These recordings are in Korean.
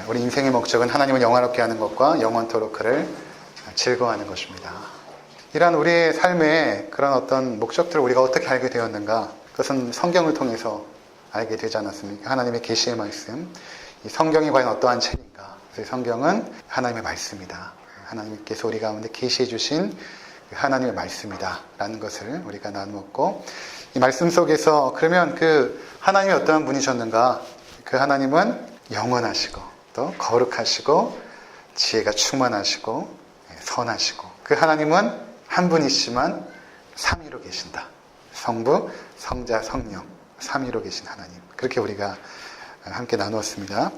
우리 인생의 목적은 하나님을 영화롭게 하는 것과 영원토록 그를 즐거워하는 것입니다. 이러한 우리의 삶의 그런 어떤 목적들을 우리가 어떻게 알게 되었는가? 그것은 성경을 통해서 알게 되지 않았습니까? 하나님의 계시의 말씀. 이 성경이 과연 어떠한 책인가? 그래서 성경은 하나님의 말씀이다. 하나님께서 우리 가운데 계시해 주신 하나님의 말씀이다 라는 것을 우리가 나누었고, 이 말씀 속에서 그러면 그 하나님이 어떠한 분이셨는가? 그 하나님은 영원하시고 또 거룩하시고 지혜가 충만하시고 선하시고, 그 하나님은 한 분이시지만 삼위로 계신다. 성부, 성자, 성령 삼위로 계신 하나님. 그렇게 우리가 함께 나누었습니다.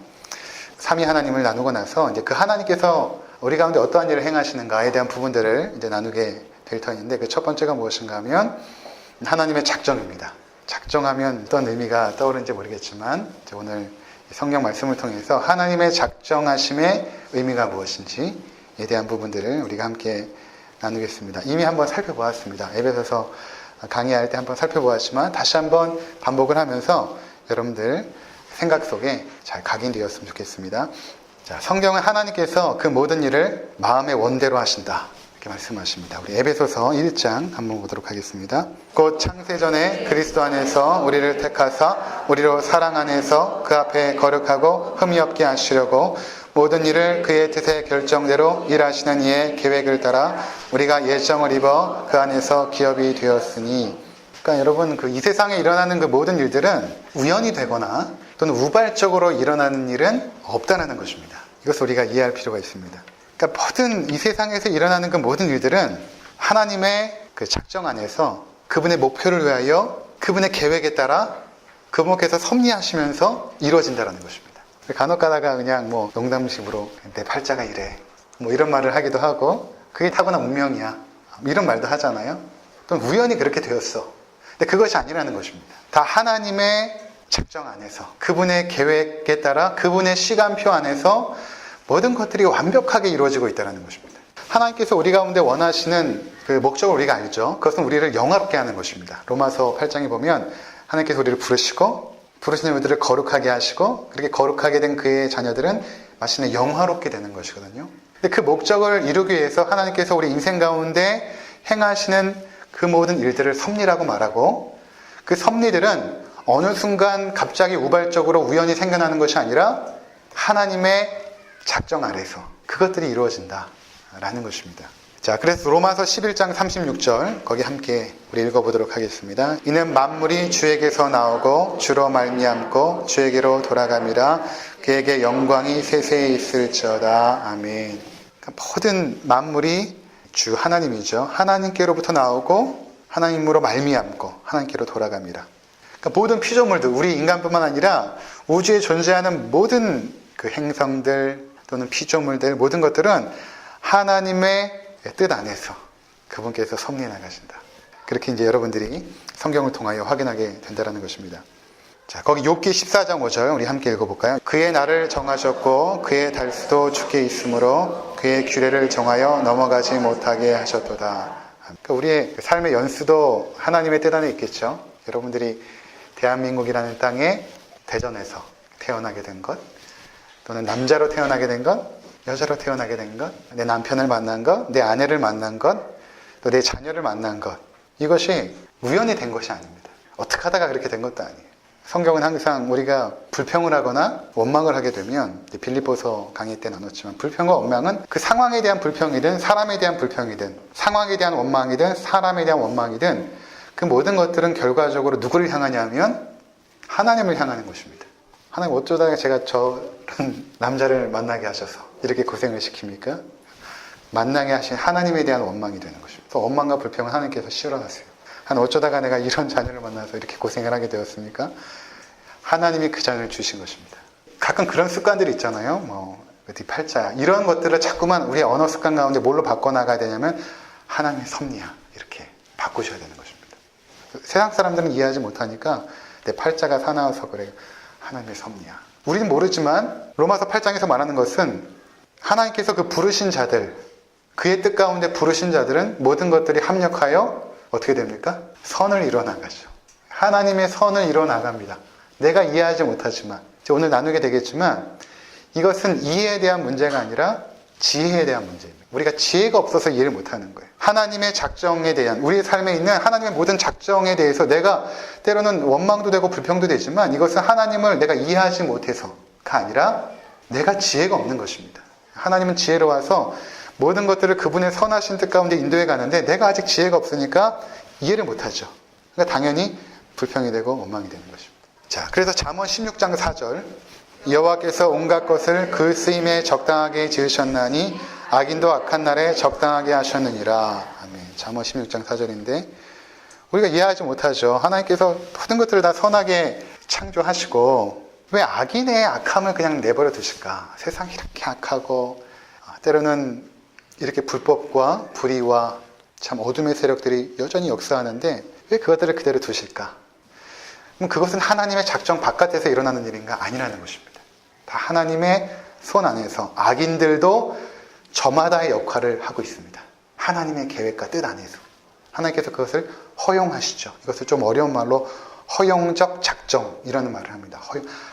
삼위 하나님을 나누고 나서 이제 그 하나님께서 우리 가운데 어떠한 일을 행하시는가에 대한 부분들을 이제 나누게 될 터인데, 그 첫 번째가 무엇인가 하면 하나님의 작정입니다. 작정하면 어떤 의미가 떠오르는지 모르겠지만 오늘 성경 말씀을 통해서 하나님의 작정하심의 의미가 무엇인지에 대한 부분들을 우리가 함께 나누겠습니다. 이미 한번 살펴보았습니다. 에베소서 강의할 때 한번 살펴보았지만 다시 한번 반복을 하면서 여러분들 생각 속에 잘 각인되었으면 좋겠습니다. 자, 성경은 하나님께서 그 모든 일을 마음의 원대로 하신다 이렇게 말씀하십니다. 우리 에베소서 1장 한번 보도록 하겠습니다. 곧 창세전에 그리스도 안에서 우리를 택하사 우리로 사랑 안에서 그 앞에 거룩하고 흠이 없게 하시려고 모든 일을 그의 뜻의 결정대로 일하시는 이의 계획을 따라 우리가 예정을 입어 그 안에서 기업이 되었으니. 그러니까 여러분, 이 세상에 일어나는 그 모든 일들은 우연이 되거나 또는 우발적으로 일어나는 일은 없다는 것입니다. 이것을 우리가 이해할 필요가 있습니다. 그러니까 모든 이 세상에서 일어나는 그 모든 일들은 하나님의 그 작정 안에서 그분의 목표를 위하여 그분의 계획에 따라 그분께서 섭리하시면서 이루어진다는 것입니다. 간혹 가다가 그냥 농담식으로 내 팔자가 이래 이런 말을 하기도 하고, 그게 타고난 운명이야 이런 말도 하잖아요. 또는 우연히 그렇게 되었어. 근데 그것이 아니라는 것입니다. 다 하나님의 작정 안에서 그분의 계획에 따라 그분의 시간표 안에서 모든 것들이 완벽하게 이루어지고 있다는 것입니다. 하나님께서 우리 가운데 원하시는 그 목적을 우리가 알죠. 그것은 우리를 영화롭게 하는 것입니다. 로마서 8장에 보면 하나님께서 우리를 부르시는 우리들을 거룩하게 하시고, 그렇게 거룩하게 된 그의 자녀들은 마침내 영화롭게 되는 것이거든요. 근데 그 목적을 이루기 위해서 하나님께서 우리 인생 가운데 행하시는 그 모든 일들을 섭리라고 말하고, 그 섭리들은 어느 순간 갑자기 우발적으로 우연히 생겨나는 것이 아니라 하나님의 작정 아래서 그것들이 이루어진다라는 것입니다. 자, 그래서 로마서 11장 36절 거기 함께 우리 읽어보도록 하겠습니다. 이는 만물이 주에게서 나오고 주로 말미암고 주에게로 돌아감이라 그에게 영광이 세세히 있을지어다. 아멘. 그러니까 모든 만물이 주 하나님이죠. 하나님께로부터 나오고 하나님으로 말미암고 하나님께로 돌아감이라. 그러니까 모든 피조물들, 우리 인간뿐만 아니라 우주에 존재하는 모든 그 행성들 또는 피조물들, 모든 것들은 하나님의 뜻 안에서 그분께서 섭리해 나가신다. 그렇게 이제 여러분들이 성경을 통하여 확인하게 된다는 것입니다. 자, 거기 욥기 14장 5절 우리 함께 읽어볼까요? 그의 날을 정하셨고 그의 달수도 주께 있으므로 그의 규례를 정하여 넘어가지 못하게 하셨도다. 그러니까 우리의 삶의 연수도 하나님의 뜻 안에 있겠죠. 여러분들이 대한민국이라는 땅에 대전에서 태어나게 된 것, 또는 남자로 태어나게 된 것, 여자로 태어나게 된 것, 내 남편을 만난 것, 내 아내를 만난 것, 또 내 자녀를 만난 것, 이것이 우연히 된 것이 아닙니다. 어떻게 하다가 그렇게 된 것도 아니에요. 성경은 항상 우리가 불평을 하거나 원망을 하게 되면, 빌립보서 강의 때 나눴지만 불평과 원망은 그 상황에 대한 불평이든 사람에 대한 불평이든 상황에 대한 원망이든 사람에 대한 원망이든 그 모든 것들은 결과적으로 누구를 향하냐 하면 하나님을 향하는 것입니다. 하나님 어쩌다가 제가 저런 남자를 만나게 하셔서 이렇게 고생을 시킵니까? 만나게 하신 하나님에 대한 원망이 되는 것입니다. 그래서 원망과 불평은 하나님께서 씌워놨어요. 어쩌다가 내가 이런 자녀를 만나서 이렇게 고생을 하게 되었습니까? 하나님이 그 자녀를 주신 것입니다. 가끔 그런 습관들이 있잖아요. 네 팔자야. 이런 것들을 자꾸만 우리의 언어 습관 가운데 뭘로 바꿔나가야 되냐면 하나님의 섭리야. 이렇게 바꾸셔야 되는 것입니다. 세상 사람들은 이해하지 못하니까 내 팔자가 사나워서 그래요. 하나님의 섭리야. 우리는 모르지만 로마서 8장에서 말하는 것은 하나님께서 그 부르신 자들, 그의 뜻 가운데 부르신 자들은 모든 것들이 합력하여 어떻게 됩니까? 선을 이뤄나가죠. 하나님의 선을 이뤄나갑니다. 내가 이해하지 못하지만 오늘 나누게 되겠지만 이것은 이해에 대한 문제가 아니라 지혜에 대한 문제입니다. 우리가 지혜가 없어서 이해를 못하는 거예요. 하나님의 작정에 대한, 우리의 삶에 있는 하나님의 모든 작정에 대해서 내가 때로는 원망도 되고 불평도 되지만 이것은 하나님을 내가 이해하지 못해서가 아니라 내가 지혜가 없는 것입니다. 하나님은 지혜로워서 모든 것들을 그분의 선하신 뜻 가운데 인도해 가는데 내가 아직 지혜가 없으니까 이해를 못하죠. 그러니까 당연히 불평이 되고 원망이 되는 것입니다. 자, 그래서 잠언 16장 4절, 여호와께서 온갖 것을 그 쓰임에 적당하게 지으셨나니 악인도 악한 날에 적당하게 하셨느니라. 아멘. 잠언 16장 4절인데 우리가 이해하지 못하죠. 하나님께서 모든 것들을 다 선하게 창조하시고 왜 악인의 악함을 그냥 내버려 두실까? 세상이 이렇게 악하고 때로는 이렇게 불법과 불의와 참 어둠의 세력들이 여전히 역사하는데 왜 그것들을 그대로 두실까? 그럼 그것은 하나님의 작정 바깥에서 일어나는 일인가? 아니라는 것입니다. 다 하나님의 손 안에서 악인들도 저마다의 역할을 하고 있습니다. 하나님의 계획과 뜻 안에서. 하나님께서 그것을 허용하시죠. 이것을 좀 어려운 말로 허용적 작정이라는 말을 합니다.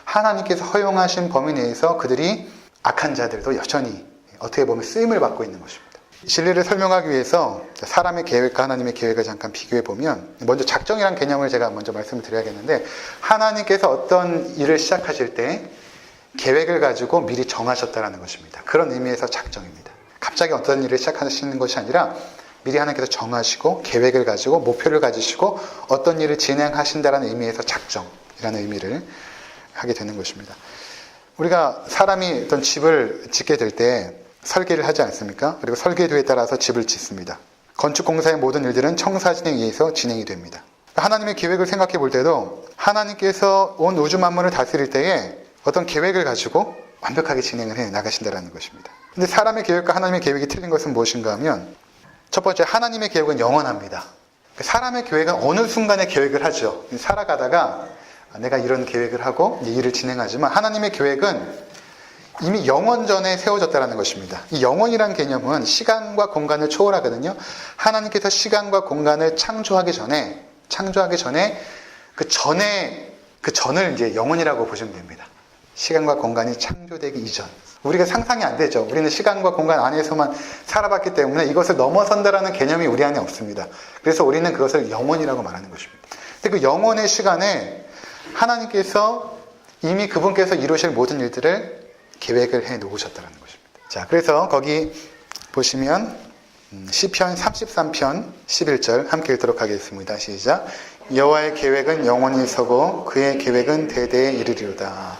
하나님께서 허용하신 범위 내에서 그들이 악한 자들도 여전히 어떻게 보면 쓰임을 받고 있는 것입니다. 진리를 설명하기 위해서 사람의 계획과 하나님의 계획을 잠깐 비교해 보면 먼저 작정이라는 개념을 제가 먼저 말씀을 드려야겠는데 하나님께서 어떤 일을 시작하실 때 계획을 가지고 미리 정하셨다는 것입니다. 그런 의미에서 작정입니다. 갑자기 어떤 일을 시작하시는 것이 아니라 미리 하나님께서 정하시고 계획을 가지고 목표를 가지시고 어떤 일을 진행하신다는 의미에서 작정이라는 의미를 하게 되는 것입니다. 우리가 사람이 어떤 집을 짓게 될 때 설계를 하지 않습니까? 그리고 설계도에 따라서 집을 짓습니다. 건축공사의 모든 일들은 청사진에 의해서 진행이 됩니다. 하나님의 계획을 생각해 볼 때도 하나님께서 온 우주 만물을 다스릴 때에 어떤 계획을 가지고 완벽하게 진행을 해 나가신다는 것입니다. 근데 사람의 계획과 하나님의 계획이 틀린 것은 무엇인가 하면 첫 번째, 하나님의 계획은 영원합니다. 사람의 계획은 어느 순간에 계획을 하죠. 살아가다가 내가 이런 계획을 하고 일을 진행하지만 하나님의 계획은 이미 영원 전에 세워졌다는 것입니다. 이 영원이라는 개념은 시간과 공간을 초월하거든요. 하나님께서 시간과 공간을 창조하기 전에 그 전을 이제 영원이라고 보시면 됩니다. 시간과 공간이 창조되기 이전. 우리가 상상이 안 되죠. 우리는 시간과 공간 안에서만 살아봤기 때문에 이것을 넘어선다라는 개념이 우리 안에 없습니다. 그래서 우리는 그것을 영원이라고 말하는 것입니다. 근데 그 영원의 시간에 하나님께서 이미 그분께서 이루실 모든 일들을 계획을 해 놓으셨다는 것입니다. 자, 그래서 거기 보시면 시편 33편 11절 함께 읽도록 하겠습니다. 시작. 여호와의 계획은 영원히 서고 그의 계획은 대대에 이르리로다.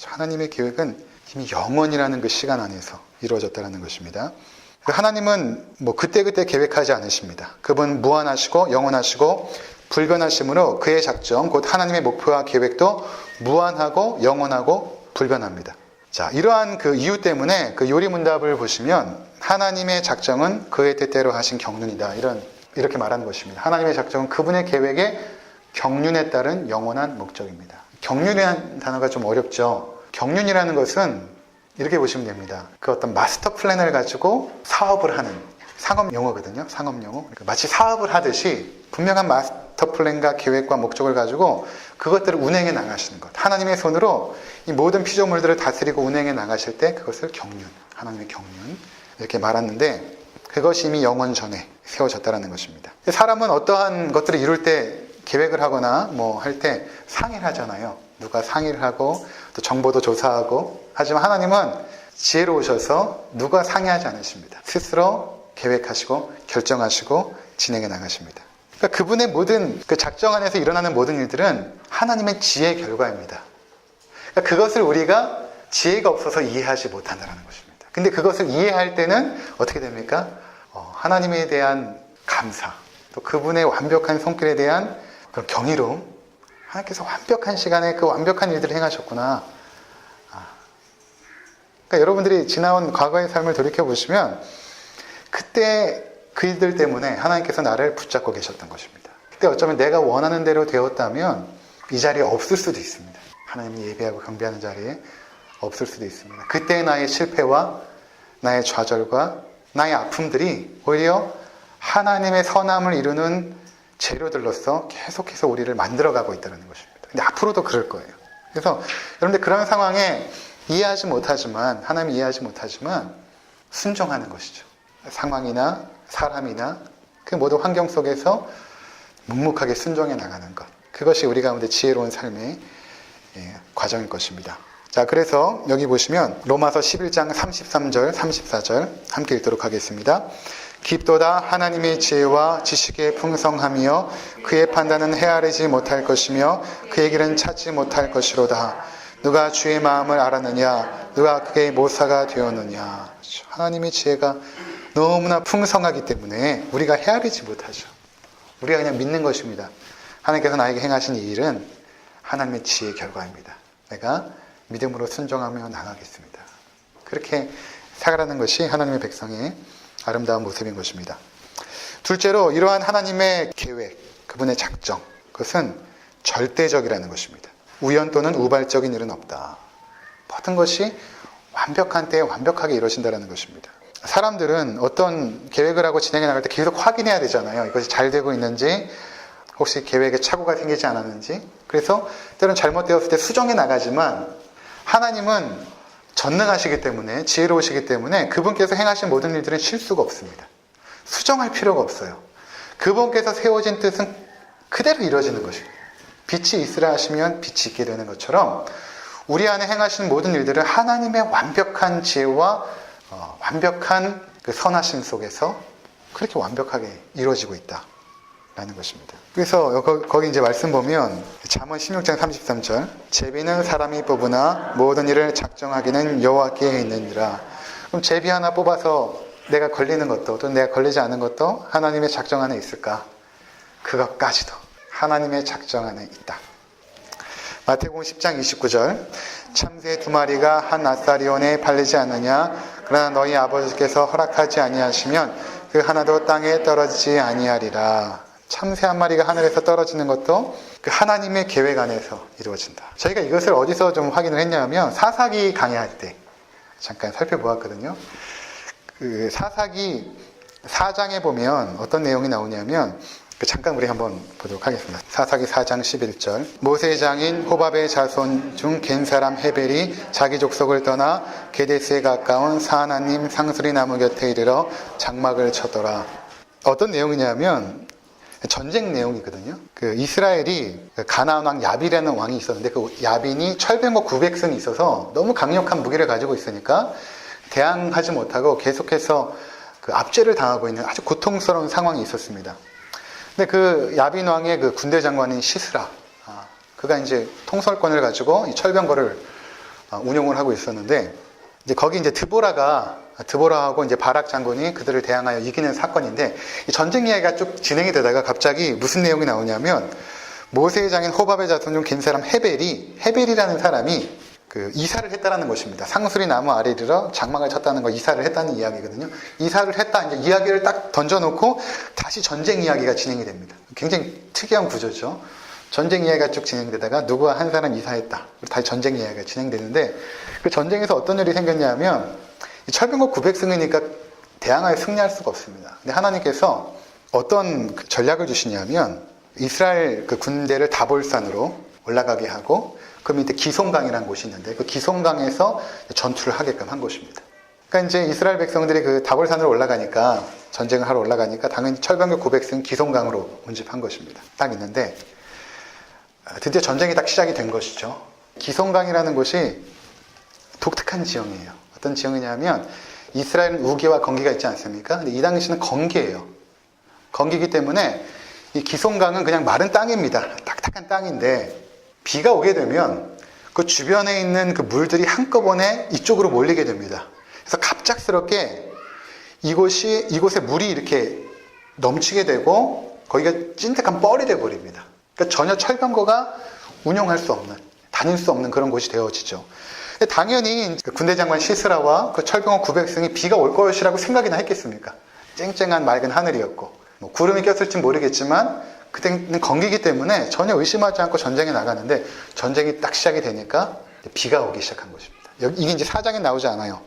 하나님의 계획은 이미 영원이라는 그 시간 안에서 이루어졌다는 것입니다. 하나님은 그때그때 계획하지 않으십니다. 그분 무한하시고 영원하시고 불변하심으로 그의 작정, 곧 하나님의 목표와 계획도 무한하고 영원하고 불변합니다. 자, 이러한 그 이유 때문에 그 요리문답을 보시면 하나님의 작정은 그의 뜻대로 하신 경륜이다. 이렇게 말하는 것입니다. 하나님의 작정은 그분의 계획의 경륜에 따른 영원한 목적입니다. 경륜이라는 단어가 좀 어렵죠. 경륜이라는 것은 이렇게 보시면 됩니다. 그 어떤 마스터 플랜을 가지고 사업을 하는 상업 용어거든요. 상업 용어. 그러니까 마치 사업을 하듯이 분명한 마스터 플랜과 계획과 목적을 가지고 그것들을 운행해 나가시는 것. 하나님의 손으로 이 모든 피조물들을 다스리고 운행해 나가실 때 그것을 경륜, 하나님의 경륜 이렇게 말하는데 그것이 이미 영원 전에 세워졌다는 것입니다. 사람은 어떠한 것들을 이룰 때 계획을 하거나 할 때 상의를 하잖아요. 누가 상의를 하고 또 정보도 조사하고 하지만 하나님은 지혜로우셔서 누가 상의하지 않으십니다. 스스로 계획하시고 결정하시고 진행해 나가십니다. 그러니까 그분의 모든 그 작정 안에서 일어나는 모든 일들은 하나님의 지혜의 결과입니다. 그러니까 그것을 우리가 지혜가 없어서 이해하지 못한다는 것입니다. 근데 그것을 이해할 때는 어떻게 됩니까? 하나님에 대한 감사, 또 그분의 완벽한 손길에 대한 그런 경이로움, 하나님께서 완벽한 시간에 그 완벽한 일들을 행하셨구나. 그러니까 여러분들이 지나온 과거의 삶을 돌이켜보시면 그때 그 일들 때문에 하나님께서 나를 붙잡고 계셨던 것입니다. 그때 어쩌면 내가 원하는 대로 되었다면 이 자리에 없을 수도 있습니다. 하나님을 예배하고 경배하는 자리에 없을 수도 있습니다. 그때의 나의 실패와 나의 좌절과 나의 아픔들이 오히려 하나님의 선함을 이루는 재료들로서 계속해서 우리를 만들어가고 있다는 것입니다. 근데 앞으로도 그럴 거예요. 그래서 여러분들 그런 상황에 이해하지 못하지만, 하나님이 이해하지 못하지만 순종하는 것이죠. 상황이나 사람이나 그 모든 환경 속에서 묵묵하게 순종해 나가는 것. 그것이 우리 가운데 지혜로운 삶의 과정일 것입니다. 자, 그래서 여기 보시면 로마서 11장 33절, 34절 함께 읽도록 하겠습니다. 깊도다 하나님의 지혜와 지식의 풍성함이여 그의 판단은 헤아리지 못할 것이며 그의 길은 찾지 못할 것이로다. 누가 주의 마음을 알았느냐? 누가 그의 모사가 되었느냐? 하나님의 지혜가 너무나 풍성하기 때문에 우리가 헤아리지 못하죠. 우리가 그냥 믿는 것입니다. 하나님께서 나에게 행하신 이 일은 하나님의 지혜의 결과입니다. 내가 믿음으로 순종하며 나가겠습니다. 그렇게 살아가는 것이 하나님의 백성의 아름다운 모습인 것입니다. 둘째로 이러한 하나님의 계획, 그분의 작정, 그것은 절대적이라는 것입니다. 우연 또는 우발적인 일은 없다. 모든 것이 완벽한 때에 완벽하게 이루어진다는 것입니다. 사람들은 어떤 계획을 하고 진행해 나갈 때 계속 확인해야 되잖아요. 이것이 잘 되고 있는지, 혹시 계획에 착오가 생기지 않았는지. 그래서 때로는 잘못되었을 때 수정해 나가지만 하나님은 전능하시기 때문에, 지혜로우시기 때문에 그분께서 행하신 모든 일들은 실수가 없습니다. 수정할 필요가 없어요. 그분께서 세워진 뜻은 그대로 이루어지는 것입니다. 빛이 있으라 하시면 빛이 있게 되는 것처럼 우리 안에 행하시는 모든 일들은 하나님의 완벽한 지혜와 완벽한 그 선하심 속에서 그렇게 완벽하게 이루어지고 있다라는 것입니다. 그래서 거기 이제 말씀 보면 잠언 16장 33절 제비는 사람이 뽑으나 모든 일을 작정하기는 여호와께 있느니라. 그럼 제비 하나 뽑아서 내가 걸리는 것도 또 내가 걸리지 않은 것도 하나님의 작정 안에 있을까? 그것까지도 하나님의 작정 안에 있다. 마태복음 10장 29절 참새 2마리가 한 아사리온에 팔리지 않느냐? 그러나 너희 아버지께서 허락하지 아니하시면 그 하나도 땅에 떨어지지 아니하리라. 참새 한 마리가 하늘에서 떨어지는 것도 그 하나님의 계획 안에서 이루어진다. 저희가 이것을 어디서 좀 확인을 했냐면 사사기 강의할 때 잠깐 살펴보았거든요. 그 사사기 4장에 보면 어떤 내용이 나오냐면 잠깐 우리 한번 보도록 하겠습니다. 사사기 4장 11절 모세의 장인 호밥의 자손 중 겐 사람 헤벨이 자기 족속을 떠나 게데스에 가까운 사하나님 상수리 나무 곁에 이르러 장막을 쳤더라. 어떤 내용이냐면 전쟁 내용이거든요. 그 이스라엘이 가나안 왕 야빈이라는 왕이 있었는데 그 야빈이 철병거 900승이 있어서 너무 강력한 무기를 가지고 있으니까 대항하지 못하고 계속해서 그 압제를 당하고 있는 아주 고통스러운 상황이 있었습니다. 근데 그 야빈 왕의 그 군대 장관인 시스라, 그가 이제 통솔권을 가지고 이 철병거를 운용을 하고 있었는데, 이제 거기 이제 드보라하고 이제 바락 장군이 그들을 대항하여 이기는 사건인데, 이 전쟁 이야기가 쭉 진행이 되다가 갑자기 무슨 내용이 나오냐면, 모세의 장인 호밥의 자손 중 긴 사람 헤벨이라는 사람이 그 이사를 했다라는 것입니다. 상수리 나무 아래 이르러 장막을 쳤다는 거 이사를 했다는 이야기거든요. 이사를 했다, 이제 이야기를 딱 던져놓고 다시 전쟁 이야기가 진행이 됩니다. 굉장히 특이한 구조죠. 전쟁 이야기가 쭉 진행되다가 누구와 한 사람 이사했다. 다시 전쟁 이야기가 진행되는데 그 전쟁에서 어떤 일이 생겼냐면 철병거 900승이니까 대항하여 승리할 수가 없습니다. 근데 하나님께서 어떤 전략을 주시냐면 이스라엘 그 군대를 다볼산으로 올라가게 하고 그 밑에 기송강이라는 곳이 있는데 그 기송강에서 전투를 하게끔 한 것입니다. 그러니까 이제 이스라엘 백성들이 그 다볼산으로 올라가니까 전쟁을 하러 올라가니까 당연히 철병거 900승 기송강으로 운집한 것입니다. 딱 있는데 드디어 전쟁이 딱 시작이 된 것이죠. 기송강이라는 곳이 독특한 지형이에요. 어떤 지형이냐면 이스라엘은 우기와 건기가 있지 않습니까? 근데 이 당시는 건기예요. 건기이기 때문에 이 기송강은 그냥 마른 땅입니다. 딱딱한 땅인데 비가 오게 되면 그 주변에 있는 그 물들이 한꺼번에 이쪽으로 몰리게 됩니다. 그래서 갑작스럽게 이곳에 물이 이렇게 넘치게 되고 거기가 찐득한 뻘이 되어버립니다. 그러니까 전혀 철병거가 운용할 수 없는, 다닐 수 없는 그런 곳이 되어지죠. 근데 당연히 군대 장관 시스라와 그 철병거 900승이 비가 올 것이라고 생각이나 했겠습니까? 쨍쨍한 맑은 하늘이었고 뭐 구름이 꼈을지 모르겠지만 그때는 건기기 때문에 전혀 의심하지 않고 전쟁에 나가는데 전쟁이 딱 시작이 되니까 비가 오기 시작한 것입니다. 이게 이제 4장에 나오지 않아요.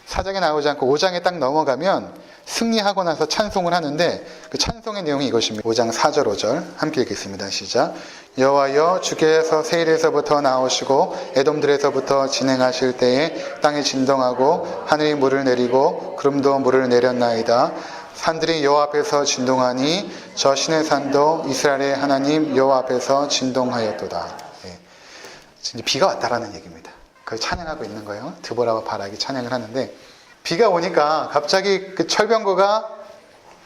4장에 나오지 않고 5장에 딱 넘어가면 승리하고 나서 찬송을 하는데 그 찬송의 내용이 이것입니다. 5장 4절 5절 함께 읽겠습니다. 시작. 여호와여 주께서 세일에서부터 나오시고 에돔들에서부터 진행하실 때에 땅이 진동하고 하늘이 물을 내리고 구름도 물을 내렸나이다. 산들이 여호와 앞에서 진동하니 저 신의 산도 이스라엘의 하나님 여호와 앞에서 진동하였도다. 예. 이제 비가 왔다라는 얘기입니다. 그걸 찬양하고 있는 거예요. 드보라와 바락이 찬양을 하는데 비가 오니까 갑자기 그 철병거가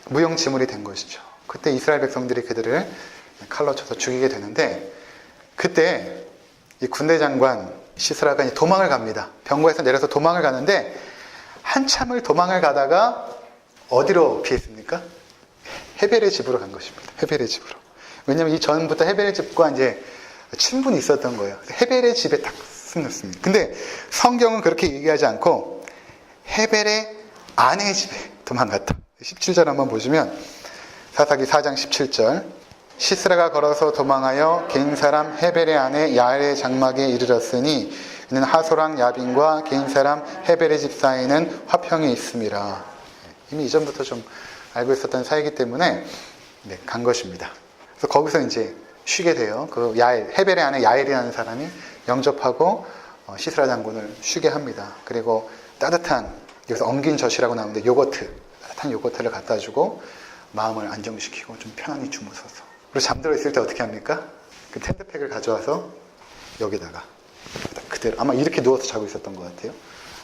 무용지물이 된 것이죠. 그때 이스라엘 백성들이 그들을 칼로 쳐서 죽이게 되는데 그때 이 군대 장관 시스라가 도망을 갑니다. 병거에서 내려서 도망을 가는데 한참을 도망을 가다가 어디로 피했습니까? 헤벨의 집으로 간 것입니다. 헤벨의 집으로. 왜냐하면 이 전부터 헤벨의 집과 이제 친분이 있었던 거예요. 헤벨의 집에 딱 숨었습니다. 근데 성경은 그렇게 얘기하지 않고 헤벨의 아내의 집에 도망갔다. 17절 한번 보시면 사사기 4장 17절 시스라가 걸어서 도망하여 개인 사람 헤벨의 아내 야엘의 장막에 이르렀으니 이는 하소랑 야빈과 개인 사람 헤벨의 집 사이에는 화평이 있음이라. 이미 이전부터 좀 알고 있었던 사이이기 때문에 간 것입니다. 그래서 거기서 이제 쉬게 돼요. 그 야엘, 헤벨의 아내 야엘이라는 사람이 영접하고 시스라 장군을 쉬게 합니다. 그리고 따뜻한, 여기서 엉긴 젖이라고 나오는데 요거트, 따뜻한 요거트를 갖다 주고 마음을 안정시키고 좀 편안히 주무서서. 그리고 잠들어 있을 때 어떻게 합니까? 그 텐트팩을 가져와서 여기다가 그대로 아마 이렇게 누워서 자고 있었던 것 같아요.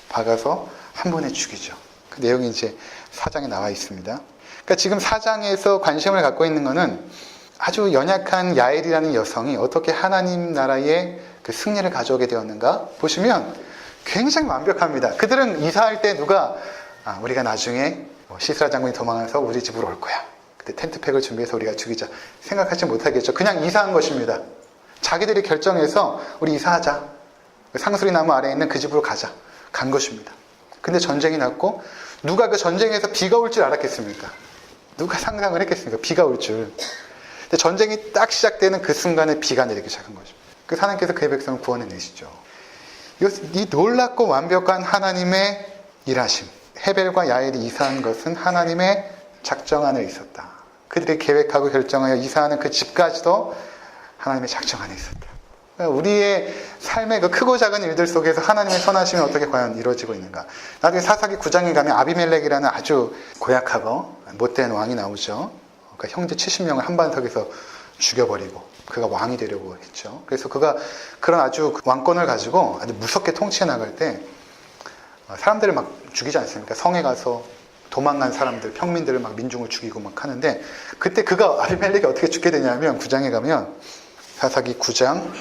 박아서 한 번에 죽이죠. 그 내용이 이제 4장에 나와 있습니다. 그러니까 지금 4장에서 관심을 갖고 있는 것은 아주 연약한 야엘이라는 여성이 어떻게 하나님 나라의 그 승리를 가져오게 되었는가 보시면 굉장히 완벽합니다. 그들은 이사할 때 누가 우리가 나중에 시스라 장군이 도망해서 우리 집으로 올 거야. 그때 텐트팩을 준비해서 우리가 죽이자. 생각하지 못하겠죠. 그냥 이사한 것입니다. 자기들이 결정해서 우리 이사하자. 상수리 나무 아래에 있는 그 집으로 가자. 간 것입니다. 근데 전쟁이 났고 누가 그 전쟁에서 비가 올 줄 알았겠습니까? 누가 상상을 했겠습니까? 비가 올 줄. 근데 전쟁이 딱 시작되는 그 순간에 비가 내리기 시작한 거죠. 그 하나님께서 그의 백성을 구원해내시죠. 이 놀랍고 완벽한 하나님의 일하심. 헤벨과 야엘이 이사한 것은 하나님의 작정 안에 있었다. 그들이 계획하고 결정하여 이사하는 그 집까지도 하나님의 작정 안에 있었다. 우리의 삶의 그 크고 작은 일들 속에서 하나님의 선하심이 어떻게 과연 이루어지고 있는가. 나중에 사사기 9장에 가면 아비멜렉이라는 아주 고약하고 못된 왕이 나오죠. 그러니까 형제 70명을 한반석에서 죽여버리고 그가 왕이 되려고 했죠. 그래서 그가 그런 아주 왕권을 가지고 아주 무섭게 통치해 나갈 때 사람들을 막 죽이지 않습니까? 성에 가서 도망간 사람들, 평민들을 막 민중을 죽이고 막 하는데 그때 그가 아비멜렉이 어떻게 죽게 되냐면 9장에 가면 사사기 9장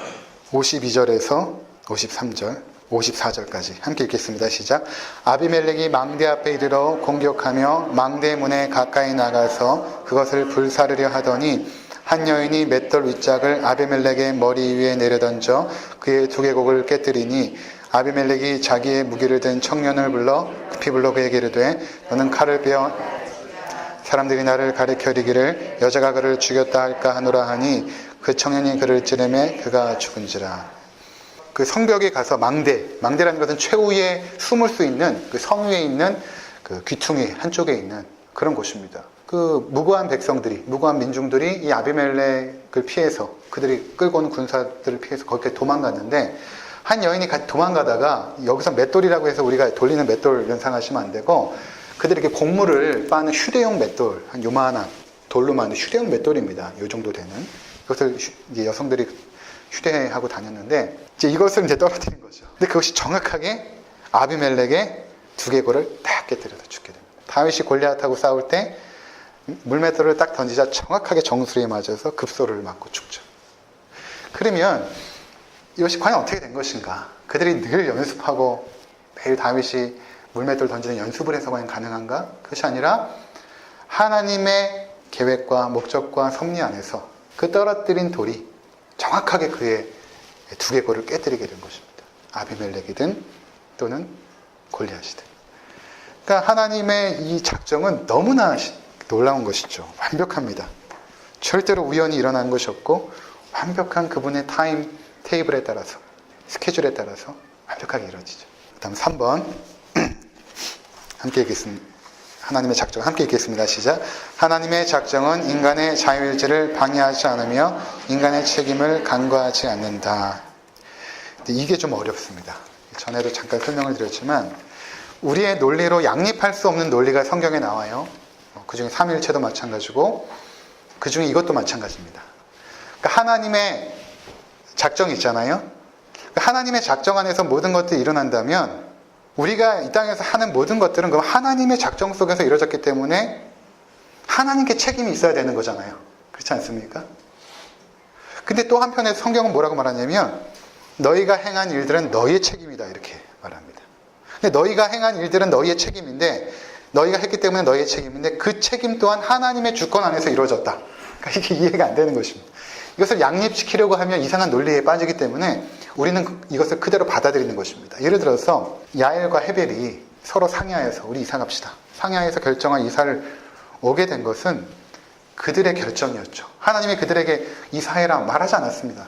52절에서 53절, 54절까지 함께 읽겠습니다. 시작. 아비멜렉이 망대 앞에 이르러 공격하며 망대 문에 가까이 나가서 그것을 불사르려 하더니 한 여인이 맷돌 윗짝을 아비멜렉의 머리 위에 내려던져 그의 두개골을 깨뜨리니 아비멜렉이 자기의 무기를 든 청년을 불러 급히 불러 그에게 이르되 너는 칼을 빼어 사람들이 나를 가리켜 이르기를 여자가 그를 죽였다 할까 하노라 하니 그 청년이 그를 찌르매 그가 죽은지라. 그 성벽에 가서 망대라는 것은 최후에 숨을 수 있는 그 성 위에 있는 그 귀퉁이 한쪽에 있는 그런 곳입니다. 그 무고한 백성들이, 무고한 민중들이 이 아비멜렉을 피해서 그들이 끌고 오는 군사들을 피해서 거기에 도망갔는데 한 여인이 도망가다가 여기서 맷돌이라고 해서 우리가 돌리는 맷돌 연상하시면 안 되고 그들이 이렇게 곡물을 빠는 휴대용 맷돌, 한 요만한 돌로 만든 휴대용 맷돌입니다. 요 정도 되는. 그것을 이제 여성들이 휴대하고 다녔는데 이제 이것을 이제 떨어뜨린 거죠. 근데 그것이 정확하게 아비멜렉의 두개골을 딱 깨뜨려서 죽게 됩니다. 다윗이 골리앗하고 싸울 때 물맷돌을 딱 던지자 정확하게 정수리에 맞아서 급소를 맞고 죽죠. 그러면 이것이 과연 어떻게 된 것인가? 그들이 늘 연습하고 매일 다윗이 물맷돌 던지는 연습을 해서 과연 가능한가? 그것이 아니라 하나님의 계획과 목적과 섭리 안에서 그 떨어뜨린 돌이 정확하게 그의 두개골을 깨뜨리게 된 것입니다. 아비멜렉이든 또는 골리앗이든. 그러니까 하나님의 이 작정은 너무나 놀라운 것이죠. 완벽합니다. 절대로 우연히 일어난 것이 없고 완벽한 그분의 타임 테이블에 따라서 스케줄에 따라서 완벽하게 이루어지죠. 그 다음 3번 함께 읽겠습니다. 하나님의 작정 함께 읽겠습니다. 시작. 하나님의 작정은 인간의 자유일지를 방해하지 않으며 인간의 책임을 간과하지 않는다. 근데 이게 좀 어렵습니다. 전에도 잠깐 설명을 드렸지만 우리의 논리로 양립할 수 없는 논리가 성경에 나와요. 그중에 삼위일체도 마찬가지고 그중에 이것도 마찬가지입니다. 그러니까 하나님의 작정이 있잖아요. 그러니까 하나님의 작정 안에서 모든 것들이 일어난다면 우리가 이 땅에서 하는 모든 것들은 그럼 하나님의 작정 속에서 이루어졌기 때문에 하나님께 책임이 있어야 되는 거잖아요. 그렇지 않습니까? 근데 또 한편에서 성경은 뭐라고 말하냐면 너희가 행한 일들은 너희의 책임이다 이렇게 말합니다. 근데 너희가 행한 일들은 너희의 책임인데 너희가 했기 때문에 너희의 책임인데 그 책임 또한 하나님의 주권 안에서 이루어졌다. 그러니까 이게 이해가 안 되는 것입니다. 이것을 양립시키려고 하면 이상한 논리에 빠지기 때문에 우리는 이것을 그대로 받아들이는 것입니다. 예를 들어서 야엘과 헤벨이 서로 상의하여서 우리 이사 갑시다. 상의하여서 결정한 이사를 오게 된 것은 그들의 결정이었죠. 하나님이 그들에게 이사해라 말하지 않았습니다.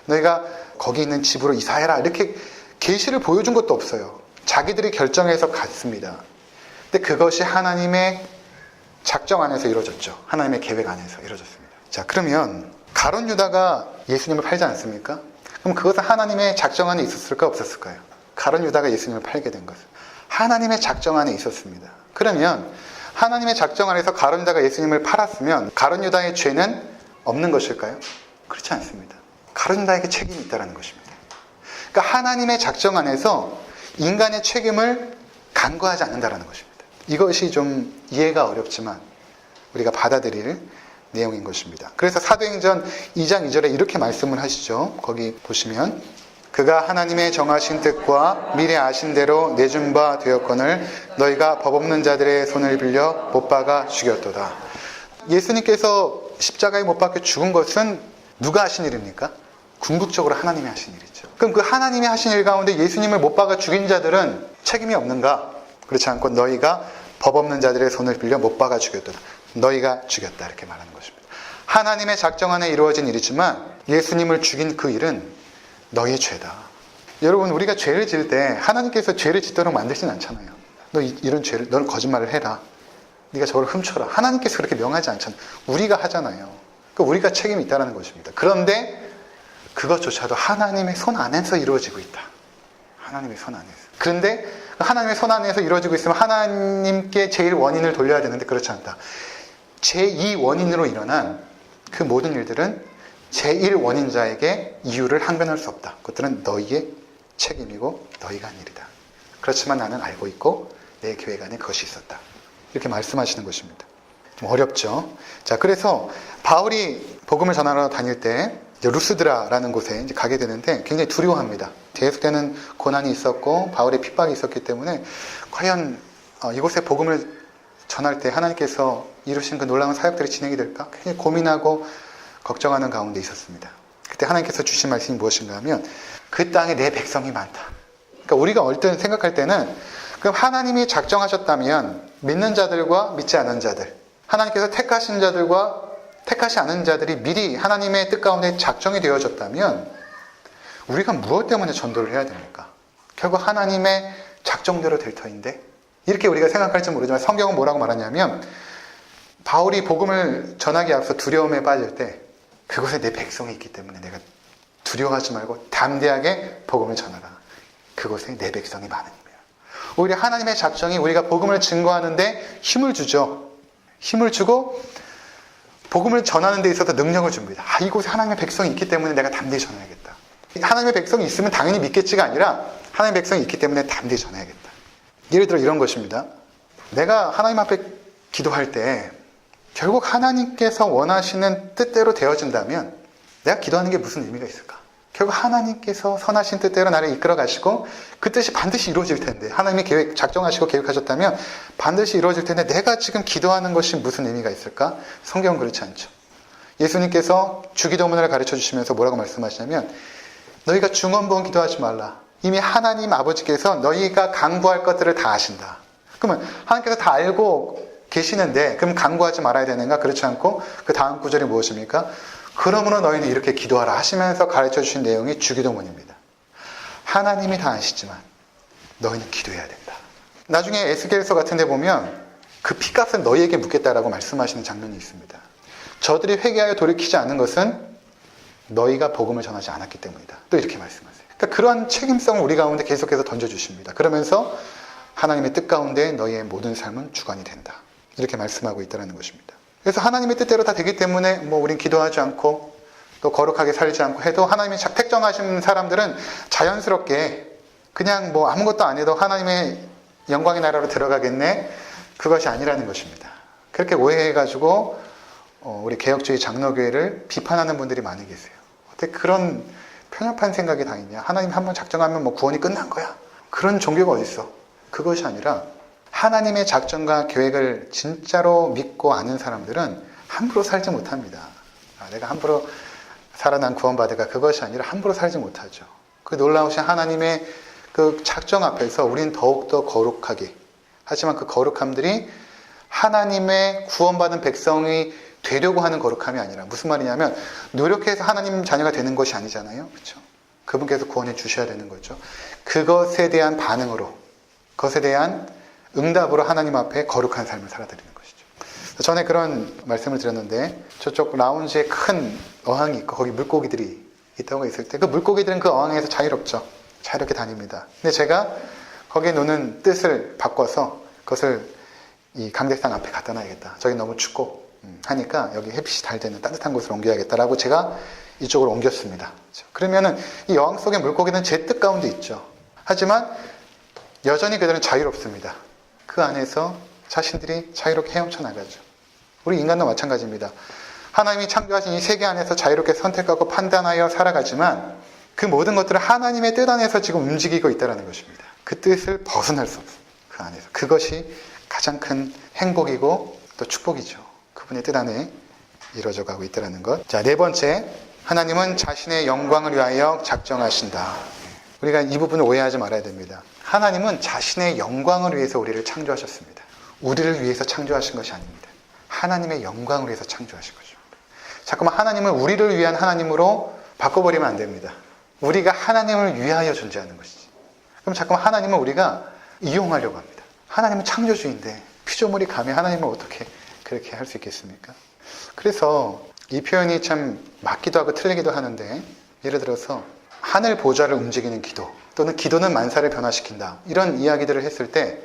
너희가 거기 있는 집으로 이사해라 이렇게 계시를 보여준 것도 없어요. 자기들이 결정해서 갔습니다. 근데 그것이 하나님의 작정 안에서 이루어졌죠. 하나님의 계획 안에서 이루어졌습니다. 자, 그러면 가룟 유다가 예수님을 팔지 않습니까? 그럼 그것은 하나님의 작정 안에 있었을까 없었을까요? 가룟 유다가 예수님을 팔게 된 것은 하나님의 작정 안에 있었습니다. 그러면 하나님의 작정 안에서 가룟 유다가 예수님을 팔았으면 가룟 유다의 죄는 없는 것일까요? 그렇지 않습니다. 가룟 유다에게 책임이 있다는 것입니다. 그러니까 하나님의 작정 안에서 인간의 책임을 간과하지 않는다는 것입니다. 이것이 좀 이해가 어렵지만 우리가 받아들일 내용인 것입니다. 그래서 사도행전 2장 2절에 이렇게 말씀을 하시죠. 거기 보시면 그가 하나님의 정하신 뜻과 미리 아신 대로 내준 바 되었거늘 너희가 법 없는 자들의 손을 빌려 못 박아 죽였도다. 예수님께서 십자가에 못 박혀 죽은 것은 누가 하신 일입니까? 궁극적으로 하나님이 하신 일이죠. 그럼 그 하나님이 하신 일 가운데 예수님을 못 박아 죽인 자들은 책임이 없는가? 그렇지 않고 너희가 법 없는 자들의 손을 빌려 못 박아 죽였도다. 너희가 죽였다 이렇게 말하는 것입니다. 하나님의 작정 안에 이루어진 일이지만 예수님을 죽인 그 일은 너희의 죄다. 여러분 우리가 죄를 지을 때 하나님께서 죄를 짓도록 만들진 않잖아요. 너 이런 죄를 너는 거짓말을 해라. 네가 저걸 훔쳐라. 하나님께서 그렇게 명하지 않잖아요. 우리가 하잖아요. 그러니까 우리가 책임이 있다는 것입니다. 그런데 그것조차도 하나님의 손 안에서 이루어지고 있다. 하나님의 손 안에서. 그런데 하나님의 손 안에서 이루어지고 있으면 하나님께 제일 원인을 돌려야 되는데 그렇지 않다. 제2 원인으로 일어난 그 모든 일들은 제1 원인자에게 이유를 항변할 수 없다. 그것들은 너희의 책임이고 너희가 한 일이다. 그렇지만 나는 알고 있고 내 계획 안에 그것이 있었다. 이렇게 말씀하시는 것입니다. 좀 어렵죠. 자, 그래서 바울이 복음을 전하러 다닐 때 루스드라라는 곳에 이제 가게 되는데 굉장히 두려워합니다. 계속되는 고난이 있었고 바울의 핍박이 있었기 때문에 과연 이곳에 복음을 전할 때 하나님께서 이루신 그 놀라운 사역들이 진행이 될까? 굉장히 고민하고 걱정하는 가운데 있었습니다. 그때 하나님께서 주신 말씀이 무엇인가 하면 그 땅에 내 백성이 많다. 그러니까 우리가 얼른 생각할 때는 그럼 하나님이 작정하셨다면 믿는 자들과 믿지 않은 자들, 하나님께서 택하신 자들과 택하지 않은 자들이 미리 하나님의 뜻 가운데 작정이 되어졌다면 우리가 무엇 때문에 전도를 해야 됩니까? 결국 하나님의 작정대로 될 터인데 이렇게 우리가 생각할지 모르지만 성경은 뭐라고 말하냐면 바울이 복음을 전하기 앞서 두려움에 빠질 때 그곳에 내 백성이 있기 때문에 내가 두려워하지 말고 담대하게 복음을 전하라. 그곳에 내 백성이 많으니라. 오히려 하나님의 작정이 우리가 복음을 증거하는데 힘을 주죠. 힘을 주고 복음을 전하는 데 있어서 능력을 줍니다. 이곳에 하나님의 백성이 있기 때문에 내가 담대히 전해야겠다. 하나님의 백성이 있으면 당연히 믿겠지가 아니라 하나님의 백성이 있기 때문에 담대히 전해야겠다. 예를 들어 이런 것입니다. 내가 하나님 앞에 기도할 때 결국 하나님께서 원하시는 뜻대로 되어진다면 내가 기도하는 게 무슨 의미가 있을까? 결국 하나님께서 선하신 뜻대로 나를 이끌어 가시고 그 뜻이 반드시 이루어질 텐데 하나님이 작정하시고 계획하셨다면 반드시 이루어질 텐데 내가 지금 기도하는 것이 무슨 의미가 있을까? 성경은 그렇지 않죠. 예수님께서 주기도문을 가르쳐 주시면서 뭐라고 말씀하시냐면 너희가 중언부언 기도하지 말라. 이미 하나님 아버지께서 너희가 간구할 것들을 다 아신다. 그러면 하나님께서 다 알고 계시는데 그럼 간구하지 말아야 되는가? 그렇지 않고 그 다음 구절이 무엇입니까? 그러므로 너희는 이렇게 기도하라 하시면서 가르쳐 주신 내용이 주기도문입니다. 하나님이 다 아시지만 너희는 기도해야 된다. 나중에 에스겔서 같은 데 보면 그 피값은 너희에게 묻겠다라고 말씀하시는 장면이 있습니다. 저들이 회개하여 돌이키지 않은 것은 너희가 복음을 전하지 않았기 때문이다. 또 이렇게 말씀하세요. 그러니까 그러한 책임성을 우리 가운데 계속해서 던져주십니다. 그러면서 하나님의 뜻 가운데 너희의 모든 삶은 주관이 된다. 이렇게 말씀하고 있다는 것입니다. 그래서 하나님의 뜻대로 다 되기 때문에 우린 기도하지 않고 또 거룩하게 살지 않고 해도 하나님이 택정하신 사람들은 자연스럽게 그냥 아무것도 안 해도 하나님의 영광의 나라로 들어가겠네. 그것이 아니라는 것입니다. 그렇게 오해해가지고 우리 개혁주의 장로교회를 비판하는 분들이 많이 계세요. 어떻게 그런 편협한 생각이 다 있냐. 하나님 한번 작정하면 구원이 끝난 거야. 그런 종교가 어디 있어. 그것이 아니라 하나님의 작정과 계획을 진짜로 믿고 아는 사람들은 함부로 살지 못합니다. 내가 함부로 살아난 구원받으가 그것이 아니라 함부로 살지 못하죠. 그 놀라우신 하나님의 그 작정 앞에서 우린 더욱더 거룩하게, 하지만 그 거룩함들이 하나님의 구원받은 백성이 되려고 하는 거룩함이 아니라, 무슨 말이냐면 노력해서 하나님 자녀가 되는 것이 아니잖아요. 그렇죠? 그분께서 구원해 주셔야 되는 거죠. 그것에 대한 반응으로, 그것에 대한 응답으로 하나님 앞에 거룩한 삶을 살아드리는 것이죠. 전에 그런 말씀을 드렸는데, 저쪽 라운지에 큰 어항이 있고 거기 물고기들이 있다고 했을 때 그 물고기들은 그 어항에서 자유롭죠. 자유롭게 다닙니다. 근데 제가 거기에 노는 뜻을 바꿔서 그것을 이 강대상 앞에 갖다 놔야겠다. 저기 너무 춥고 하니까 여기 햇빛이 잘 되는 따뜻한 곳으로 옮겨야겠다라고 제가 이쪽으로 옮겼습니다. 그러면은 이 어항 속의 물고기는 제 뜻 가운데 있죠. 하지만 여전히 그들은 자유롭습니다. 그 안에서 자신들이 자유롭게 헤엄쳐 나가죠. 우리 인간도 마찬가지입니다. 하나님이 창조하신 이 세계 안에서 자유롭게 선택하고 판단하여 살아가지만 그 모든 것들을 하나님의 뜻 안에서 지금 움직이고 있다는 것입니다. 그 뜻을 벗어날 수 없습니다. 그 안에서. 그것이 가장 큰 행복이고 또 축복이죠. 그분의 뜻 안에 이루어져 가고 있다는 것. 자, 네 번째, 하나님은 자신의 영광을 위하여 작정하신다. 우리가 이 부분을 오해하지 말아야 됩니다. 하나님은 자신의 영광을 위해서 우리를 창조하셨습니다. 우리를 위해서 창조하신 것이 아닙니다. 하나님의 영광을 위해서 창조하신 것입니다. 자꾸만 하나님을 우리를 위한 하나님으로 바꿔버리면 안 됩니다. 우리가 하나님을 위하여 존재하는 것이지. 그럼 자꾸만 하나님을 우리가 이용하려고 합니다. 하나님은 창조주인데 피조물이 감히 하나님을 어떻게 그렇게 할 수 있겠습니까? 그래서 이 표현이 참 맞기도 하고 틀리기도 하는데, 예를 들어서 하늘 보좌를 움직이는 기도, 또는 기도는 만사를 변화시킨다, 이런 이야기들을 했을 때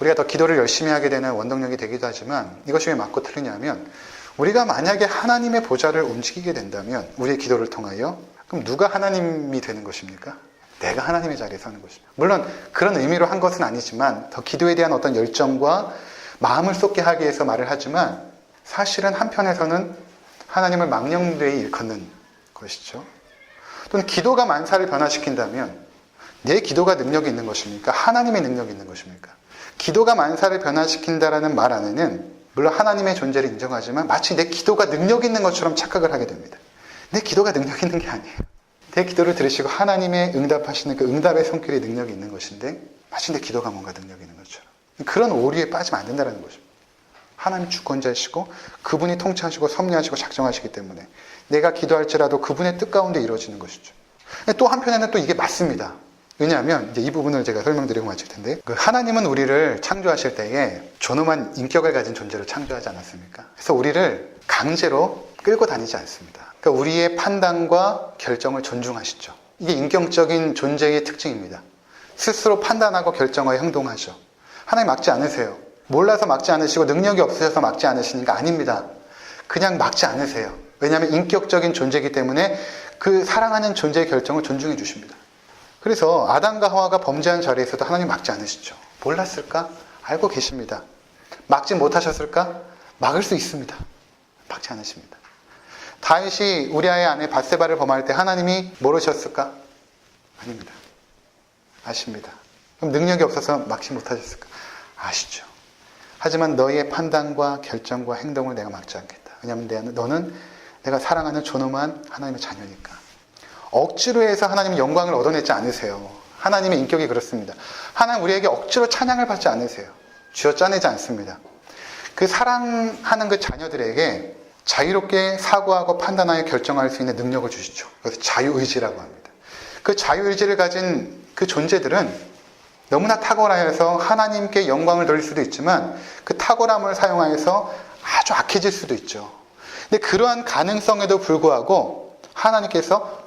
우리가 더 기도를 열심히 하게 되는 원동력이 되기도 하지만, 이것이 왜 맞고 틀리냐면, 우리가 만약에 하나님의 보좌를 움직이게 된다면 우리의 기도를 통하여, 그럼 누가 하나님이 되는 것입니까? 내가 하나님의 자리에 서는 것입니다. 물론 그런 의미로 한 것은 아니지만 더 기도에 대한 어떤 열정과 마음을 쏟게 하기 위해서 말을 하지만, 사실은 한편에서는 하나님을 망령되이 일컫는 것이죠. 또는 기도가 만사를 변화시킨다면 내 기도가 능력이 있는 것입니까? 하나님의 능력이 있는 것입니까? 기도가 만사를 변화시킨다라는 말 안에는 물론 하나님의 존재를 인정하지만 마치 내 기도가 능력이 있는 것처럼 착각을 하게 됩니다. 내 기도가 능력이 있는 게 아니에요. 내 기도를 들으시고 하나님의 응답하시는 그 응답의 손길에 능력이 있는 것인데, 마치 내 기도가 뭔가 능력이 있는 것처럼. 그런 오류에 빠지면 안 된다는 것입니다. 하나님 주권자이시고 그분이 통치하시고 섭리하시고 작정하시기 때문에 내가 기도할지라도 그분의 뜻 가운데 이루어지는 것이죠. 또 한편에는 또 이게 맞습니다. 왜냐하면 이제 이 부분을 제가 설명드리고 마칠 텐데, 그 하나님은 우리를 창조하실 때에 존엄한 인격을 가진 존재로 창조하지 않았습니까? 그래서 우리를 강제로 끌고 다니지 않습니다. 그러니까 우리의 판단과 결정을 존중하시죠. 이게 인격적인 존재의 특징입니다. 스스로 판단하고 결정하여 행동하죠. 하나님 막지 않으세요. 몰라서 막지 않으시고 능력이 없으셔서 막지 않으시니까 아닙니다. 그냥 막지 않으세요. 왜냐하면 인격적인 존재이기 때문에 그 사랑하는 존재의 결정을 존중해 주십니다. 그래서 아담과 하와가 범죄한 자리에서도 하나님 막지 않으시죠. 몰랐을까? 알고 계십니다. 막지 못하셨을까? 막을 수 있습니다. 막지 않으십니다. 다윗이 우리아의 아내 밧세바를 범할 때 하나님이 모르셨을까? 아닙니다. 아십니다. 그럼 능력이 없어서 막지 못하셨을까? 아시죠. 하지만 너희의 판단과 결정과 행동을 내가 막지 않겠다. 왜냐하면 너는 내가 사랑하는 존엄한 하나님의 자녀니까. 억지로 해서 하나님의 영광을 얻어내지 않으세요. 하나님의 인격이 그렇습니다. 하나님 우리에게 억지로 찬양을 받지 않으세요. 쥐어 짜내지 않습니다. 그 사랑하는 그 자녀들에게 자유롭게 사고하고 판단하여 결정할 수 있는 능력을 주시죠. 그래서 자유의지라고 합니다. 그 자유의지를 가진 그 존재들은 너무나 탁월하여서 하나님께 영광을 돌릴 수도 있지만 그 탁월함을 사용하여서 아주 악해질 수도 있죠. 근데 그러한 가능성에도 불구하고 하나님께서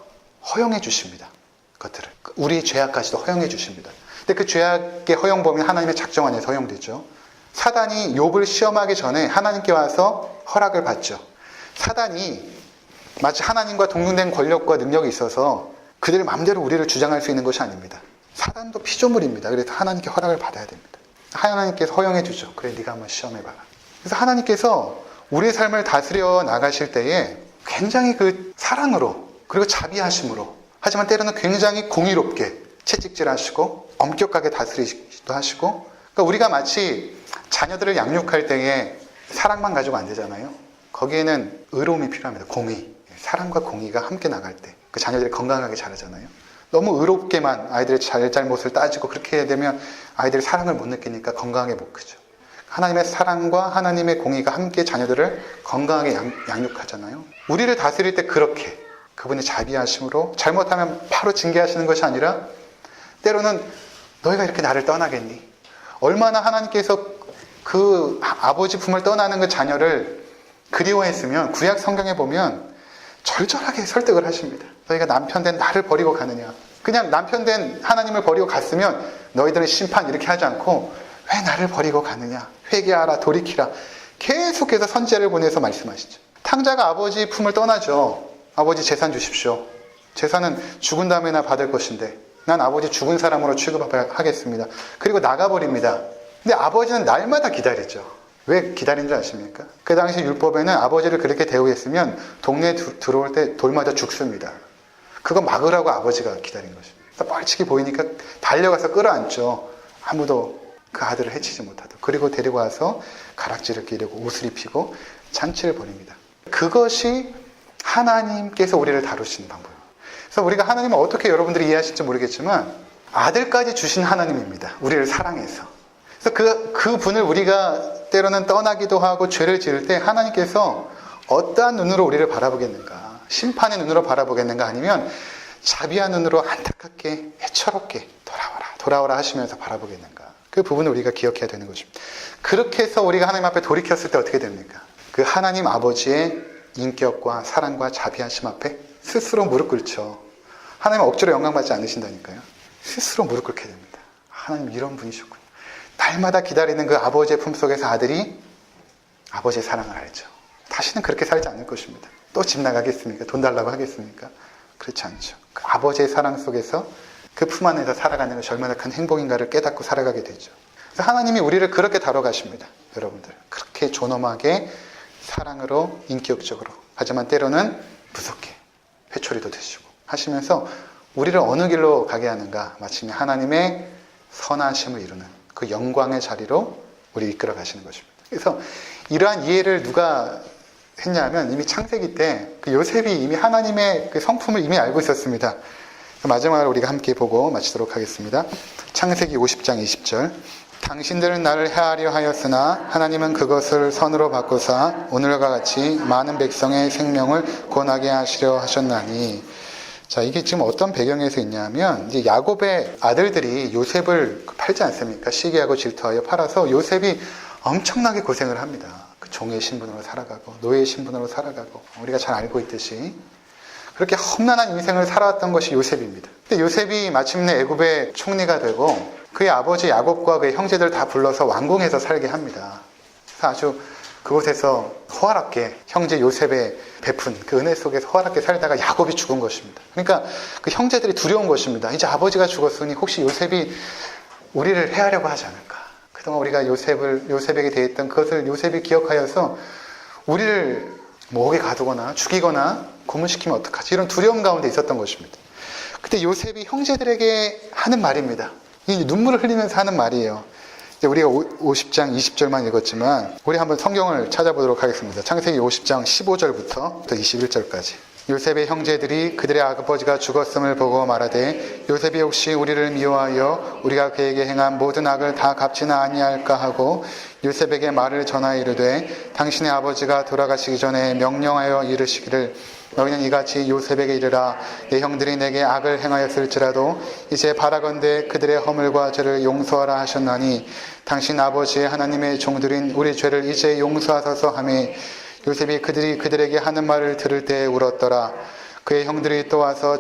허용해 주십니다. 그것들을. 우리 죄악까지도 허용해 주십니다. 근데 그 죄악의 허용 범위는 하나님의 작정 안에서 허용되죠. 사단이 욥을 시험하기 전에 하나님께 와서 허락을 받죠. 사단이 마치 하나님과 동등된 권력과 능력이 있어서 그들 마음대로 우리를 주장할 수 있는 것이 아닙니다. 사단도 피조물입니다. 그래서 하나님께 허락을 받아야 됩니다. 하나님께서 허용해 주죠. 그래, 네가 한번 시험해봐라. 그래서 하나님께서 우리의 삶을 다스려 나가실 때에 굉장히 그 사랑으로 그리고 자비하심으로, 하지만 때로는 굉장히 공의롭게 채찍질하시고 엄격하게 다스리기도 하시고, 그러니까 우리가 마치 자녀들을 양육할 때에 사랑만 가지고 안 되잖아요. 거기에는 의로움이 필요합니다. 공의, 사랑과 공의가 함께 나갈 때 그 자녀들이 건강하게 자라잖아요. 너무 의롭게만 아이들의 잘잘못을 따지고 그렇게 해야 되면 아이들이 사랑을 못 느끼니까 건강하게 못 크죠. 하나님의 사랑과 하나님의 공의가 함께 자녀들을 건강하게 양육하잖아요. 우리를 다스릴 때 그렇게 그분의 자비하심으로, 잘못하면 바로 징계하시는 것이 아니라 때로는 너희가 이렇게 나를 떠나겠니? 얼마나 하나님께서 그 아버지 품을 떠나는 그 자녀를 그리워했으면 구약 성경에 보면 절절하게 설득을 하십니다. 너희가 남편된 나를 버리고 가느냐? 그냥 남편된 하나님을 버리고 갔으면 너희들은 심판 이렇게 하지 않고 왜 나를 버리고 가느냐? 회개하라, 돌이키라. 계속해서 선지자를 보내서 말씀하시죠. 탕자가 아버지 품을 떠나죠. 아버지 재산 주십시오. 재산은 죽은 다음에나 받을 것인데 난 아버지 죽은 사람으로 취급하겠습니다. 그리고 나가버립니다. 근데 아버지는 날마다 기다리죠. 왜 기다린 줄 아십니까? 그 당시 율법에는 아버지를 그렇게 대우했으면 동네에 들어올 때 돌마다 죽습니다. 그거 막으라고 아버지가 기다린 것입니다. 뻘치기 보이니까 달려가서 끌어안죠. 아무도 그 아들을 해치지 못하도록. 그리고 데리고 와서 가락지를 끼르고 옷을 입히고 잔치를 벌입니다. 그것이 하나님께서 우리를 다루시는 방법입니다. 그래서 우리가 하나님을 어떻게 여러분들이 이해하실지 모르겠지만 아들까지 주신 하나님입니다. 우리를 사랑해서. 그래서 그 분을 우리가 때로는 떠나기도 하고 죄를 지을 때 하나님께서 어떠한 눈으로 우리를 바라보겠는가? 심판의 눈으로 바라보겠는가? 아니면 자비한 눈으로 안타깝게 애처롭게 돌아오라 하시면서 바라보겠는가? 그 부분을 우리가 기억해야 되는 것입니다. 그렇게 해서 우리가 하나님 앞에 돌이켰을 때 어떻게 됩니까? 그 하나님 아버지의 인격과 사랑과 자비하심 앞에 스스로 무릎 꿇죠. 하나님 억지로 영광받지 않으신다니까요. 스스로 무릎 꿇게 됩니다. 하나님 이런 분이셨군요. 날마다 기다리는 그 아버지의 품속에서 아들이 아버지의 사랑을 알죠. 다시는 그렇게 살지 않을 것입니다. 또 집 나가겠습니까? 돈 달라고 하겠습니까? 그렇지 않죠. 그 아버지의 사랑 속에서 그 품 안에서 살아가는 것이 얼마나 큰 행복인가를 깨닫고 살아가게 되죠. 그래서 하나님이 우리를 그렇게 다뤄가십니다. 여러분들. 그렇게 존엄하게 사랑으로 인격적으로, 하지만 때로는 무섭게 회초리도 드시고 하시면서 우리를 어느 길로 가게 하는가? 마침내 하나님의 선하심을 이루는 그 영광의 자리로 우리 이끌어 가시는 것입니다. 그래서 이러한 이해를 누가 했냐면 이미 창세기 때 그 요셉이 이미 하나님의 그 성품을 이미 알고 있었습니다. 마지막으로 우리가 함께 보고 마치도록 하겠습니다. 창세기 50장 20절. 당신들은 나를 해하려 하였으나 하나님은 그것을 선으로 바꾸사 오늘과 같이 많은 백성의 생명을 구원하게 하시려 하셨나니. 자, 이게 지금 어떤 배경에서 있냐면 이제 야곱의 아들들이 요셉을 팔지 않습니까? 시기하고 질투하여 팔아서 요셉이 엄청나게 고생을 합니다. 그 종의 신분으로 살아가고 노예의 신분으로 살아가고 우리가 잘 알고 있듯이 그렇게 험난한 인생을 살아왔던 것이 요셉입니다. 근데 요셉이 마침내 애굽의 총리가 되고 그의 아버지 야곱과 그의 형제들 다 불러서 왕궁에서 살게 합니다. 그래서 아주 그곳에서 호화롭게 형제 요셉의 베푼 그 은혜 속에서 호화롭게 살다가 야곱이 죽은 것입니다. 그러니까 그 형제들이 두려운 것입니다. 이제 아버지가 죽었으니 혹시 요셉이 우리를 해하려고 하지 않을까? 그동안 우리가 요셉에게 대했던 그것을 요셉이 기억하여서 우리를 목에 가두거나 죽이거나 고문시키면 어떡하지? 이런 두려움 가운데 있었던 것입니다. 그때 요셉이 형제들에게 하는 말입니다. 이 눈물을 흘리면서 하는 말이에요. 우리가 50장 20절만 읽었지만 우리 한번 성경을 찾아보도록 하겠습니다. 창세기 50장 15절부터 21절까지. 요셉의 형제들이 그들의 아버지가 죽었음을 보고 말하되 요셉이 혹시 우리를 미워하여 우리가 그에게 행한 모든 악을 다 갚지는 아니할까 하고 요셉에게 말을 전하여 이르되 당신의 아버지가 돌아가시기 전에 명령하여 이르시기를 너희는 이같이 요셉에게 이르라. 내 형들이 내게 악을 행하였을지라도 이제 바라건대 그들의 허물과 죄를 용서하라 하셨나니 당신 아버지의 하나님의 종들인 우리 죄를 이제 용서하소서 하며 요셉이 그들에게 하는 말을 들을 때에 울었더라. 그의 형들이 또 와서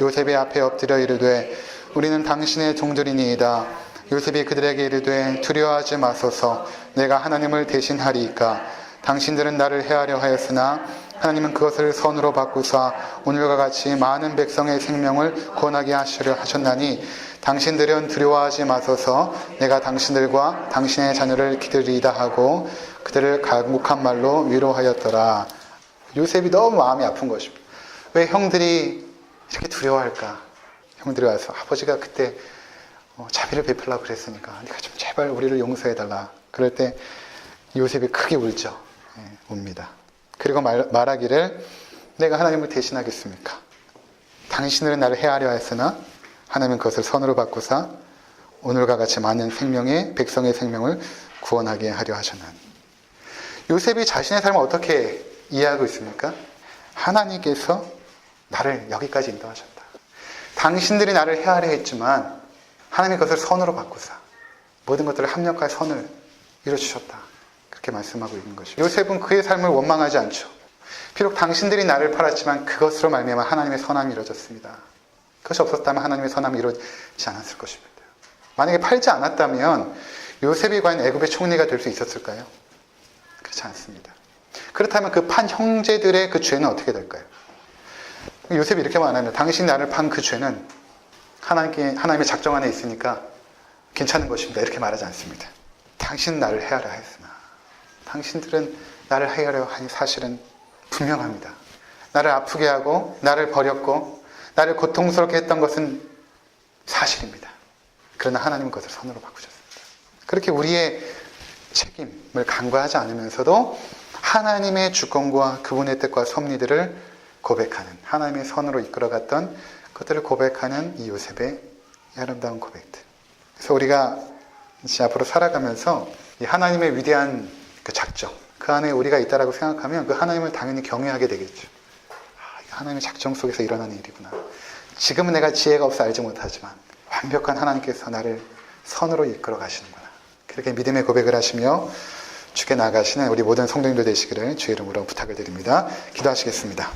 요셉의 앞에 엎드려 이르되 우리는 당신의 종들이니이다. 요셉이 그들에게 이르되 두려워하지 마소서. 내가 하나님을 대신하리이까. 당신들은 나를 해하려 하였으나 하나님은 그것을 선으로 바꾸사 오늘과 같이 많은 백성의 생명을 구원하게 하시려 하셨나니 당신들은 두려워하지 마소서. 내가 당신들과 당신의 자녀를 기다리다 하고 그들을 간곡한 말로 위로하였더라. 요셉이 너무 마음이 아픈 것입니다. 왜 형들이 이렇게 두려워할까? 형들이 와서 아버지가 그때 자비를 베풀라고 그랬으니까 네가 좀 제발 우리를 용서해달라. 그럴 때 요셉이 크게 울죠. 웁니다. 그리고 말하기를 내가 하나님을 대신하겠습니까? 당신들은 나를 해하려 했으나 하나님은 그것을 선으로 바꾸사 오늘과 같이 많은 백성의 생명을 구원하게 하려 하셨나니. 요셉이 자신의 삶을 어떻게 이해하고 있습니까? 하나님께서 나를 여기까지 인도하셨다. 당신들이 나를 해하려 했지만 하나님이 그것을 선으로 바꾸사 모든 것들을 합력할 선을 이루어주셨다. 그렇게 말씀하고 있는 것이죠. 요셉은 그의 삶을 원망하지 않죠. 비록 당신들이 나를 팔았지만 그것으로 말미암아 하나님의 선함이 이루어졌습니다. 그것이 없었다면 하나님의 선함이 이루어지지 않았을 것입니다. 만약에 팔지 않았다면 요셉이 과연 애굽의 총리가 될 수 있었을까요? 그렇지 않습니다. 그렇다면 그 판 형제들의 그 죄는 어떻게 될까요? 요셉이 이렇게 말합니다. 당신이 나를 판 그 죄는 하나님의 작정 안에 있으니까 괜찮은 것입니다. 이렇게 말하지 않습니다. 당신은 나를 해하려 했으나 당신들은 나를 해하려 한 사실은 분명합니다. 나를 아프게 하고 나를 버렸고 나를 고통스럽게 했던 것은 사실입니다. 그러나 하나님은 그것을 선으로 바꾸셨습니다. 그렇게 우리의 책임을 간과하지 않으면서도 하나님의 주권과 그분의 뜻과 섭리들을 고백하는, 하나님의 선으로 이끌어갔던 그것들을 고백하는 이 요셉의 아름다운 고백들. 그래서 우리가 이제 앞으로 살아가면서 이 하나님의 위대한 그 작정, 그 안에 우리가 있다라고 생각하면 그 하나님을 당연히 경외하게 되겠죠. 하나님의 작정 속에서 일어나는 일이구나. 지금은 내가 지혜가 없어 알지 못하지만 완벽한 하나님께서 나를 선으로 이끌어 가시는구나. 그렇게 믿음의 고백을 하시며 주께 나아가시는 우리 모든 성도님들 되시기를 주의 이름으로 부탁을 드립니다. 기도하시겠습니다.